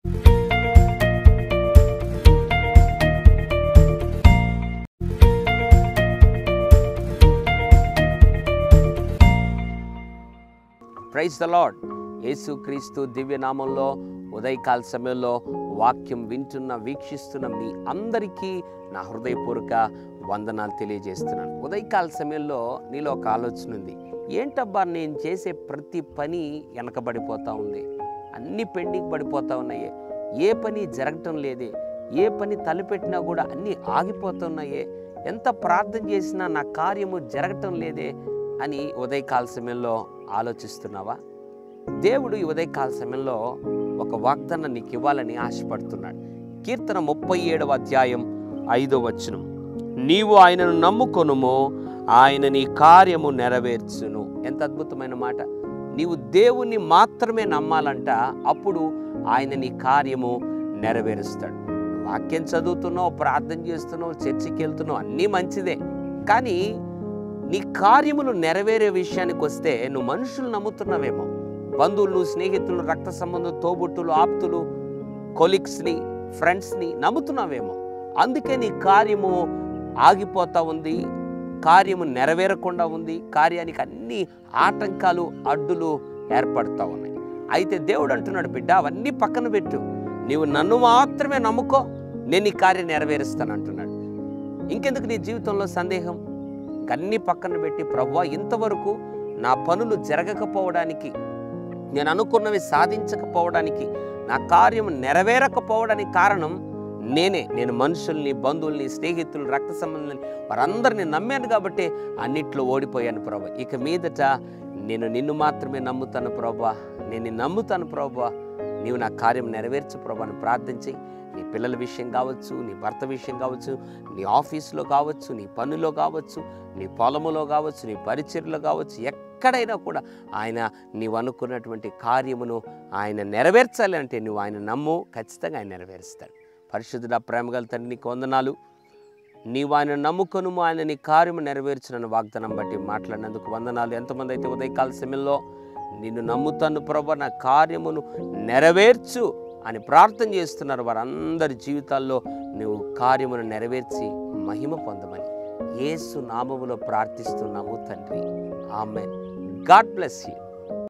Praise the lord. యేసుక్రీస్తు దివ్యనామంలో ఉదయకాల సమయంలో వాక్యం వింటున్న వీక్షిస్తున్న మీ అందరికీ నా హృదయపూర్వక వందనాలు తెలియజేస్తున్నాను. ఉదయకాల సమయంలో నీలో ఒక ఆలోచన ఉంది. ఏంటబ్బా నేను చేసే ప్రతి పని వెనకబడిపోతూ ఉంది, అన్ని పెండింగ్ పడిపోతూ ఉన్నాయే, ఏ పని జరగటం లేదే, ఏ పని తలపెట్టినా కూడా అన్నీ ఆగిపోతున్నాయే, ఎంత ప్రార్థన చేసినా నా కార్యము జరగటం లేదే అని ఉదయకాల సమయంలో ఆలోచిస్తున్నావా? దేవుడు ఈ ఉదయకాల సమయంలో ఒక వాగ్దానం నీకు ఇవ్వాలని ఆశపడుతున్నాడు. కీర్తన 37వ అధ్యాయం 5వ వచనం, నీవు ఆయనను నమ్ముకొనుము, ఆయన నీ కార్యము నెరవేర్చును. ఎంత అద్భుతమైన మాట! నీవు దేవుణ్ణి మాత్రమే నమ్మాలంట, అప్పుడు ఆయన నీ కార్యము నెరవేరుస్తాడు. వాక్యం చదువుతున్నావు, ప్రార్థన చేస్తున్నావు, చర్చికి వెళ్తున్నావు, అన్నీ మంచిదే. కానీ నీ కార్యములు నెరవేరే విషయానికి వస్తే నువ్వు మనుషులు నమ్ముతున్నావేమో, బంధువులు, స్నేహితులు, రక్త సంబంధులు, తోబుట్టులు, ఆప్తులు, కొలీగ్స్ని, ఫ్రెండ్స్ని నమ్ముతున్నావేమో. అందుకే నీ కార్యము ఆగిపోతూ ఉంది, కార్యము నెరవేరకుండా ఉంది, కార్యానికి అన్ని ఆటంకాలు, అడ్డులు ఏర్పడుతూ ఉన్నాయి. అయితే దేవుడు అంటున్నాడు, బిడ్డ అవన్నీ పక్కన పెట్టు, నీవు నన్ను మాత్రమే నమ్ముకో, నేను నీ కార్యం నెరవేరుస్తాను అంటున్నాడు. ఇంకెందుకు నీ జీవితంలో సందేహం? అన్నీ పక్కన పెట్టి, ప్రభువా ఇంతవరకు నా పనులు జరగకపోవడానికి, నేను అనుకున్నవి సాధించకపోవడానికి, నా కార్యం నెరవేరకపోవడానికి కారణం నేను మనుషుల్ని, బంధువుల్ని, స్నేహితులు, రక్త సంబంధాన్ని వారందరినీ నమ్మాను కాబట్టి అన్నిట్లో ఓడిపోయాను ప్రభా. ఇక మీదట నేను నిన్ను మాత్రమే నమ్ముతాను ప్రభా, నేను నమ్ముతాను ప్రభా, నీవు నా కార్యం నెరవేర్చు ప్రభా అని ప్రార్థించి, నీ పిల్లల విషయం కావచ్చు, నీ భర్త విషయం కావచ్చు, నీ ఆఫీసులో కావచ్చు, నీ పనిలో కావచ్చు, నీ పొలములో కావచ్చు, నీ పరిచర్లో కావచ్చు, ఎక్కడైనా కూడా ఆయన నీవు అనుకున్నటువంటి కార్యమును ఆయన నెరవేర్చాలి అంటే నువ్వు ఆయన నమ్ము, ఖచ్చితంగా ఆయన నెరవేరుస్తాడు. పరిశుద్ధుడా, ప్రేమగల తండ్రి, నీకు వందనాలు. నీవు ఆయన నమ్ముకొనుము, ఆయన నీ కార్యము నెరవేర్చునని వాగ్దానం బట్టి మాట్లాడినందుకు వందనాలు. ఎంతమంది అయితే ఉదయకాల సమయంలో నిన్ను నమ్ముతాను ప్రభా, నా కార్యమును నెరవేర్చు అని ప్రార్థన చేస్తున్నారు, వారందరి జీవితాల్లో నువ్వు కార్యమును నెరవేర్చి మహిమ పొందమని యేసు నామములో ప్రార్థిస్తున్నాము తండ్రి. ఆమేన్. God bless you.